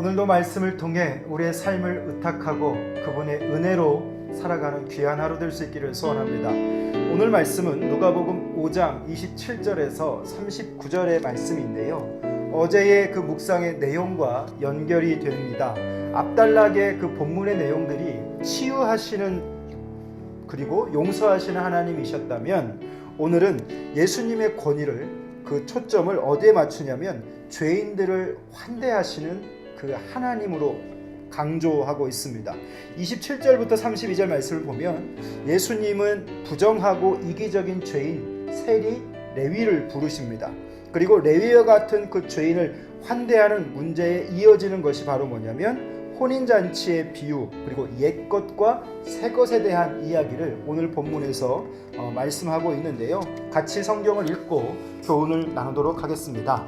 오늘도 말씀을 통해 우리의 삶을 의탁하고 그분의 은혜로 살아가는 귀한 하루 될 수 있기를 소원합니다. 오늘 말씀은 누가복음 5장 27절에서 39절의 말씀인데요. 어제의 그 묵상의 내용과 연결이 됩니다. 앞달락의 그 본문의 내용들이 치유하시는 그리고 용서하시는 하나님이셨다면 오늘은 예수님의 권위를 그 초점을 어디에 맞추냐면 죄인들을 환대하시는 그 하나님으로 강조하고 있습니다. 27절부터 32절 말씀을 보면 예수님은 부정하고 이기적인 죄인 세리 레위를 부르십니다. 그리고 레위와 같은 그 죄인을 환대하는 문제에 이어지는 것이 바로 뭐냐면 혼인잔치의 비유 그리고 옛것과 새것에 대한 이야기를 오늘 본문에서 말씀하고 있는데요. 같이 성경을 읽고 교훈을 나누도록 하겠습니다.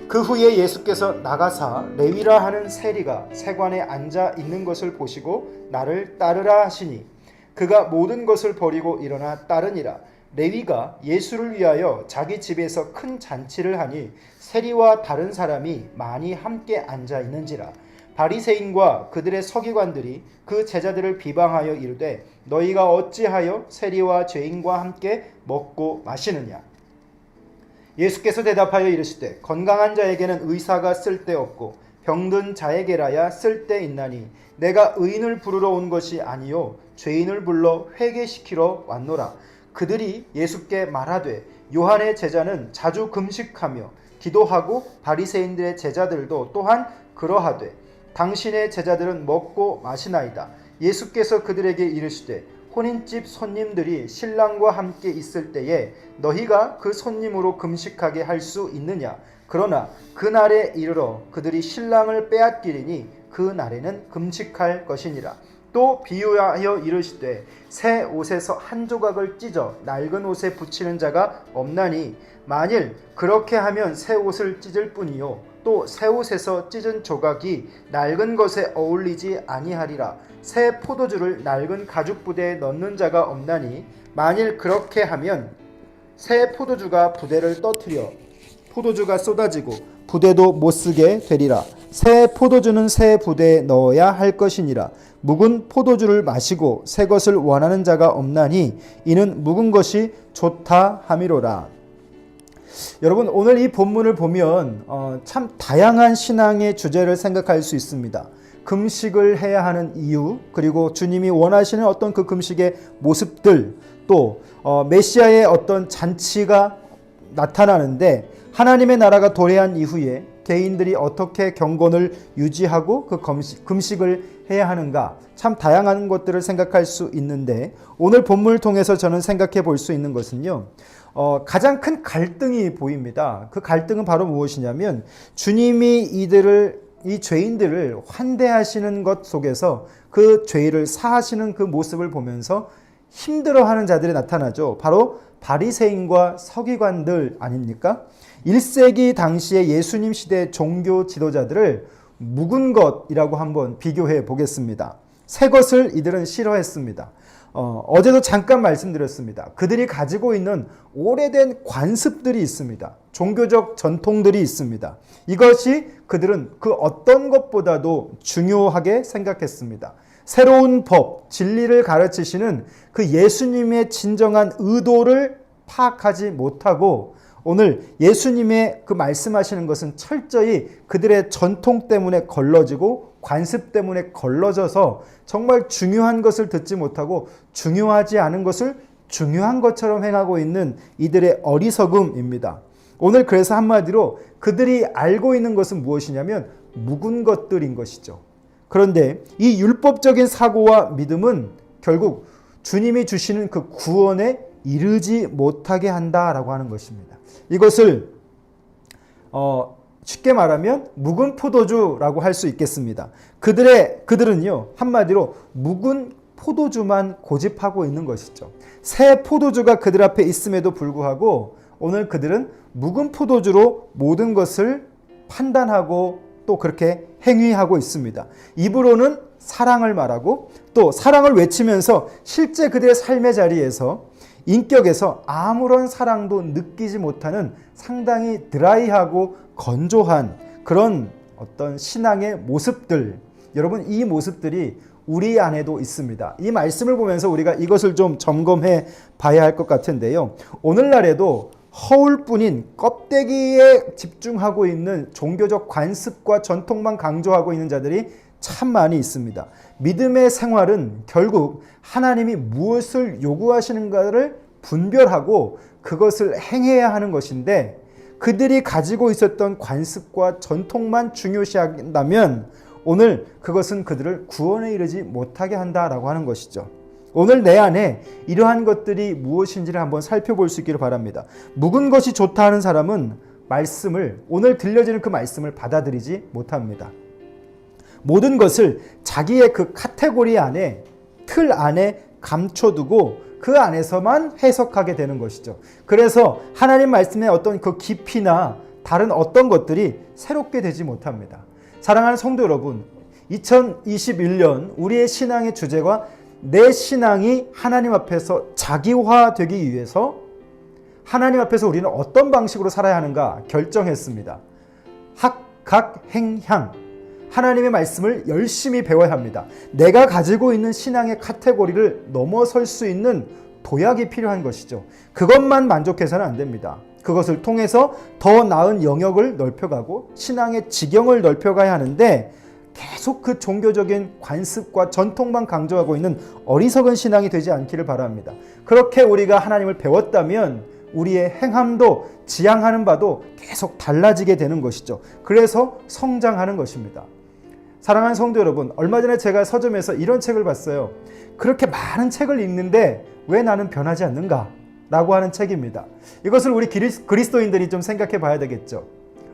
그 후에 예수께서 나가사 레위라 하는 세리가 세관에 앉아 있는 것을 보시고 나를 따르라 하시니 그가 모든 것을 버리고 일어나 따르니라. 레위가 예수를 위하여 자기 집에서 큰 잔치를 하니 세리와 다른 사람이 많이 함께 앉아 있는지라. 바리새인과 그들의 서기관들이 그 제자들을 비방하여 이르되 너희가 어찌하여 세리와 죄인과 함께 먹고 마시느냐. 예수께서 대답하여 이르시되 건강한 자에게는 의사가 쓸데없고 병든 자에게라야 쓸데있나니 내가 의인을 부르러 온 것이 아니요 죄인을 불러 회개시키러 왔노라. 그들이 예수께 말하되 요한의 제자는 자주 금식하며 기도하고 바리새인들의 제자들도 또한 그러하되 당신의 제자들은 먹고 마시나이다. 예수께서 그들에게 이르시되 혼인집 손님들이 신랑과 함께 있을 때에 너희가 그 손님으로 금식하게 할 수 있느냐. 그러나 그날에 이르러 그들이 신랑을 빼앗기리니 그 날에는 금식할 것이니라. 또 비유하여 이르시되 새 옷에서 한 조각을 찢어 낡은 옷에 붙이는 자가 없나니 만일 그렇게 하면 새 옷을 찢을 뿐이요 또 새 옷에서 찢은 조각이 낡은 것에 어울리지 아니하리라. 새 포도주를 낡은 가죽 부대에 넣는 자가 없나니 만일 그렇게 하면 새 포도주가 부대를 떠뜨려 포도주가 쏟아지고 부대도 못쓰게 되리라. 새 포도주는 새 부대에 넣어야 할 것이니라. 묵은 포도주를 마시고 새 것을 원하는 자가 없나니 이는 묵은 것이 좋다 함이로라. 여러분, 오늘 이 본문을 보면 참 다양한 신앙의 주제를 생각할 수 있습니다. 금식을 해야 하는 이유, 그리고 주님이 원하시는 어떤 그 금식의 모습들, 또 메시아의 어떤 잔치가 나타나는데 하나님의 나라가 도래한 이후에 개인들이 어떻게 경건을 유지하고 그 금식을 해야 하는가, 참 다양한 것들을 생각할 수 있는데 오늘 본문을 통해서 저는 생각해 볼 수 있는 것은요, 가장 큰 갈등이 보입니다. 그 갈등은 바로 무엇이냐면 주님이 이 죄인들을 환대하시는 것 속에서 그 죄를 사하시는 그 모습을 보면서 힘들어하는 자들이 나타나죠. 바로 바리새인과 서기관들 아닙니까? 1세기 당시에 예수님 시대 종교 지도자들을 묵은 것이라고 한번 비교해 보겠습니다. 새 것을 이들은 싫어했습니다. 어제도 잠깐 말씀드렸습니다. 그들이 가지고 있는 오래된 관습들이 있습니다. 종교적 전통들이 있습니다. 이것이 그들은 그 어떤 것보다도 중요하게 생각했습니다. 새로운 법, 진리를 가르치시는 그 예수님의 진정한 의도를 파악하지 못하고 오늘 예수님의 그 말씀하시는 것은 철저히 그들의 전통 때문에 걸러지고 관습 때문에 걸러져서 정말 중요한 것을 듣지 못하고 중요하지 않은 것을 중요한 것처럼 행하고 있는 이들의 어리석음입니다. 오늘 그래서 한마디로 그들이 알고 있는 것은 무엇이냐면 묵은 것들인 것이죠. 그런데 이 율법적인 사고와 믿음은 결국 주님이 주시는 그 구원에 이르지 못하게 한다라고 하는 것입니다. 이것을 쉽게 말하면 묵은 포도주라고 할 수 있겠습니다. 그들은요, 한마디로 묵은 포도주만 고집하고 있는 것이죠. 새 포도주가 그들 앞에 있음에도 불구하고 오늘 그들은 묵은 포도주로 모든 것을 판단하고 또 그렇게 행위하고 있습니다. 입으로는 사랑을 말하고 또 사랑을 외치면서 실제 그들의 삶의 자리에서 인격에서 아무런 사랑도 느끼지 못하는 상당히 드라이하고 건조한 그런 어떤 신앙의 모습들, 여러분 이 모습들이 우리 안에도 있습니다. 이 말씀을 보면서 우리가 이것을 좀 점검해 봐야 할 것 같은데요. 오늘날에도 허울뿐인 껍데기에 집중하고 있는 종교적 관습과 전통만 강조하고 있는 자들이 참 많이 있습니다. 믿음의 생활은 결국 하나님이 무엇을 요구하시는가를 분별하고 그것을 행해야 하는 것인데, 그들이 가지고 있었던 관습과 전통만 중요시한다면 오늘 그것은 그들을 구원에 이르지 못하게 한다라고 하는 것이죠. 오늘 내 안에 이러한 것들이 무엇인지를 한번 살펴볼 수 있기를 바랍니다. 묵은 것이 좋다 하는 사람은 말씀을, 오늘 들려지는 그 말씀을 받아들이지 못합니다. 모든 것을 자기의 그 카테고리 안에, 틀 안에 감춰두고 그 안에서만 해석하게 되는 것이죠. 그래서 하나님 말씀의 어떤 그 깊이나 다른 어떤 것들이 새롭게 되지 못합니다. 사랑하는 성도 여러분, 2021년 우리의 신앙의 주제가 내 신앙이 하나님 앞에서 자기화되기 위해서 하나님 앞에서 우리는 어떤 방식으로 살아야 하는가 결정했습니다. 학각행향, 하나님의 말씀을 열심히 배워야 합니다. 내가 가지고 있는 신앙의 카테고리를 넘어설 수 있는 도약이 필요한 것이죠. 그것만 만족해서는 안 됩니다. 그것을 통해서 더 나은 영역을 넓혀가고 신앙의 지경을 넓혀가야 하는데, 계속 그 종교적인 관습과 전통만 강조하고 있는 어리석은 신앙이 되지 않기를 바랍니다. 그렇게 우리가 하나님을 배웠다면 우리의 행함도 지향하는 바도 계속 달라지게 되는 것이죠. 그래서 성장하는 것입니다. 사랑하는 성도 여러분, 얼마 전에 제가 서점에서 이런 책을 봤어요. 그렇게 많은 책을 읽는데 왜 나는 변하지 않는가? 라고 하는 책입니다. 이것을 우리 그리스도인들이 좀 생각해 봐야 되겠죠.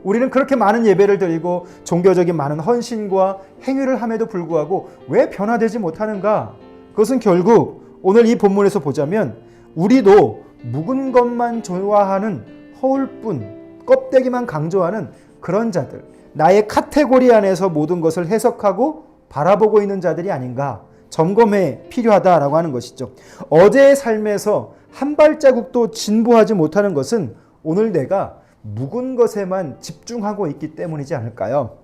우리는 그렇게 많은 예배를 드리고 종교적인 많은 헌신과 행위를 함에도 불구하고 왜 변화되지 못하는가? 그것은 결국 오늘 이 본문에서 보자면 우리도 묵은 것만 좋아하는 허울뿐, 껍데기만 강조하는 그런 자들, 나의 카테고리 안에서 모든 것을 해석하고 바라보고 있는 자들이 아닌가 점검해 필요하다라고 하는 것이죠. 어제의 삶에서 한 발자국도 진보하지 못하는 것은 오늘 내가 묵은 것에만 집중하고 있기 때문이지 않을까요?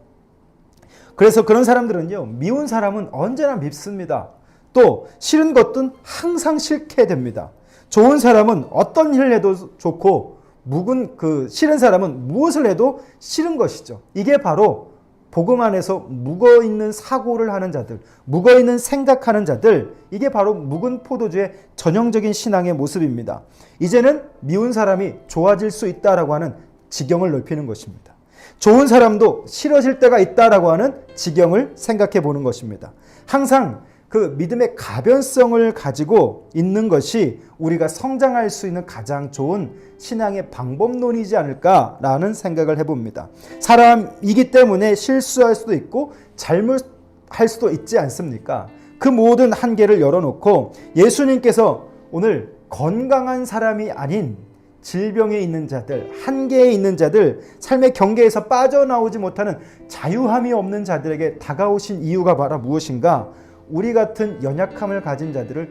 그래서 그런 사람들은요, 미운 사람은 언제나 밉습니다. 또 싫은 것은 항상 싫게 됩니다. 좋은 사람은 어떤 일을 해도 좋고 싫은 사람은 무엇을 해도 싫은 것이죠. 이게 바로 복음 안에서 묵어있는 사고를 하는 자들, 묵어있는 생각하는 자들, 이게 바로 묵은 포도주의 전형적인 신앙의 모습입니다. 이제는 미운 사람이 좋아질 수 있다라고 하는 지경을 넓히는 것입니다. 좋은 사람도 싫어질 때가 있다라고 하는 지경을 생각해 보는 것입니다. 항상 그 믿음의 가변성을 가지고 있는 것이 우리가 성장할 수 있는 가장 좋은 신앙의 방법론이지 않을까라는 생각을 해봅니다. 사람이기 때문에 실수할 수도 있고 잘못할 수도 있지 않습니까? 그 모든 한계를 열어놓고 예수님께서 오늘 건강한 사람이 아닌 질병에 있는 자들, 한계에 있는 자들, 삶의 경계에서 빠져나오지 못하는 자유함이 없는 자들에게 다가오신 이유가 바로 무엇인가? 우리 같은 연약함을 가진 자들을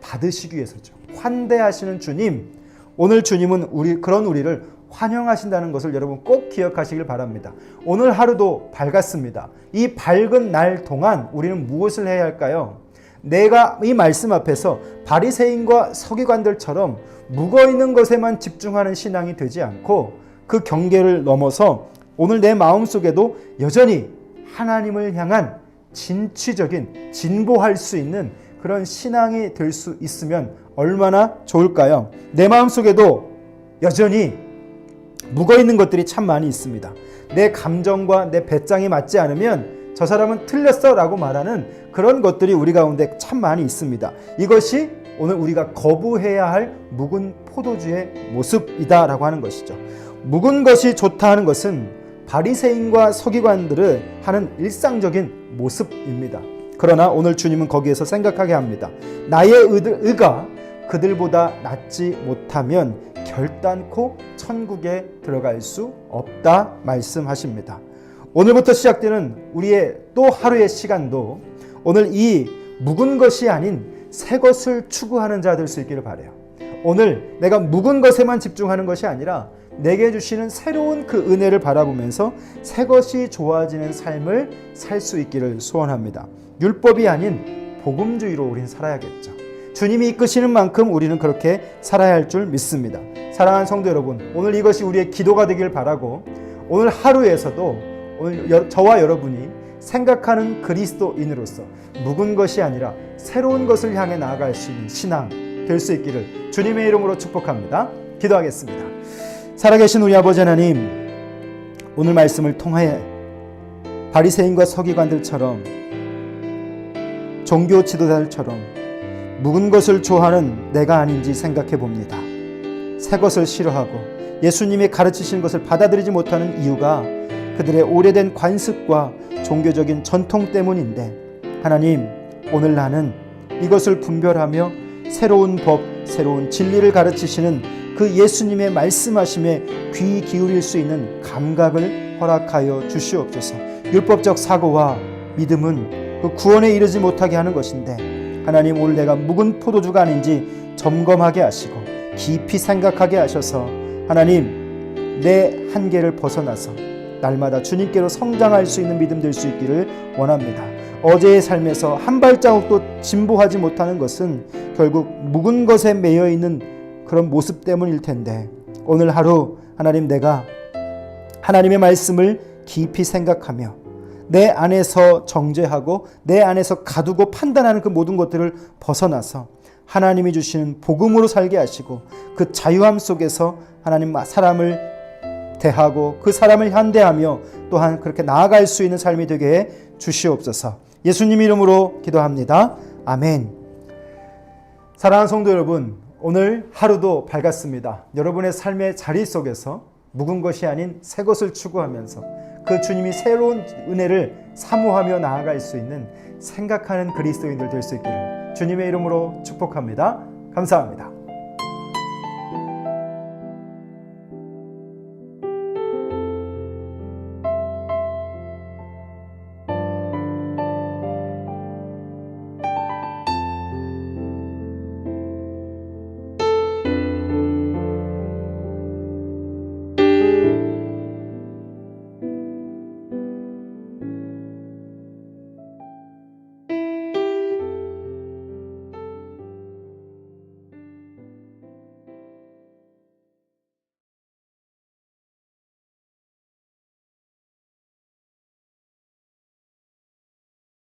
받으시기 위해서죠. 환대하시는 주님, 오늘 주님은 그런 우리를 환영하신다는 것을 여러분 꼭 기억하시길 바랍니다. 오늘 하루도 밝았습니다. 이 밝은 날 동안 우리는 무엇을 해야 할까요? 내가 이 말씀 앞에서 바리새인과 서기관들처럼 묵어있는 것에만 집중하는 신앙이 되지 않고 그 경계를 넘어서 오늘 내 마음속에도 여전히 하나님을 향한 진취적인, 진보할 수 있는 그런 신앙이 될 수 있으면 얼마나 좋을까요? 내 마음속에도 여전히 묵어있는 것들이 참 많이 있습니다. 내 감정과 내 배짱이 맞지 않으면 저 사람은 틀렸어 라고 말하는 그런 것들이 우리 가운데 참 많이 있습니다. 이것이 오늘 우리가 거부해야 할 묵은 포도주의 모습이다 라고 하는 것이죠. 묵은 것이 좋다 하는 것은 바리새인과 서기관들을 하는 일상적인 모습입니다. 그러나 오늘 주님은 거기에서 생각하게 합니다. 나의 의가 그들보다 낫지 못하면 결단코 천국에 들어갈 수 없다 말씀하십니다. 오늘부터 시작되는 우리의 또 하루의 시간도 오늘 이 묵은 것이 아닌 새 것을 추구하는 자 될 수 있기를 바라요. 오늘 내가 묵은 것에만 집중하는 것이 아니라 내게 주시는 새로운 그 은혜를 바라보면서 새 것이 좋아지는 삶을 살 수 있기를 소원합니다. 율법이 아닌 복음주의로 우리는 살아야겠죠. 주님이 이끄시는 만큼 우리는 그렇게 살아야 할 줄 믿습니다. 사랑하는 성도 여러분, 오늘 이것이 우리의 기도가 되길 바라고, 오늘 하루에서도 오늘 저와 여러분이 생각하는 그리스도인으로서 묵은 것이 아니라 새로운 것을 향해 나아갈 수 있는 신앙 될 수 있기를 주님의 이름으로 축복합니다. 기도하겠습니다. 살아계신 우리 아버지 하나님, 오늘 말씀을 통하여 바리새인과 서기관들처럼, 종교 지도자들처럼 묵은 것을 좋아하는 내가 아닌지 생각해 봅니다. 새 것을 싫어하고 예수님이 가르치신 것을 받아들이지 못하는 이유가 그들의 오래된 관습과 종교적인 전통 때문인데, 하나님, 오늘 나는 이것을 분별하며 새로운 법, 새로운 진리를 가르치시는 그 예수님의 말씀하심에 귀 기울일 수 있는 감각을 허락하여 주시옵소서. 율법적 사고와 믿음은 그 구원에 이르지 못하게 하는 것인데, 하나님, 오늘 내가 묵은 포도주가 아닌지 점검하게 하시고 깊이 생각하게 하셔서 하나님, 내 한계를 벗어나서 날마다 주님께로 성장할 수 있는 믿음 될 수 있기를 원합니다. 어제의 삶에서 한 발자국도 진보하지 못하는 것은 결국 묵은 것에 매여 있는 그런 모습 때문일 텐데, 오늘 하루 하나님, 내가 하나님의 말씀을 깊이 생각하며 내 안에서 정죄하고 내 안에서 가두고 판단하는 그 모든 것들을 벗어나서 하나님이 주시는 복음으로 살게 하시고 그 자유함 속에서 하나님 사람을 대하고 그 사람을 현대하며 또한 그렇게 나아갈 수 있는 삶이 되게 해 주시옵소서. 예수님 이름으로 기도합니다. 아멘. 사랑하는 성도 여러분, 오늘 하루도 밝았습니다. 여러분의 삶의 자리 속에서 묵은 것이 아닌 새 것을 추구하면서 그 주님이 새로운 은혜를 사모하며 나아갈 수 있는 생각하는 그리스도인들 될 수 있기를 주님의 이름으로 축복합니다. 감사합니다.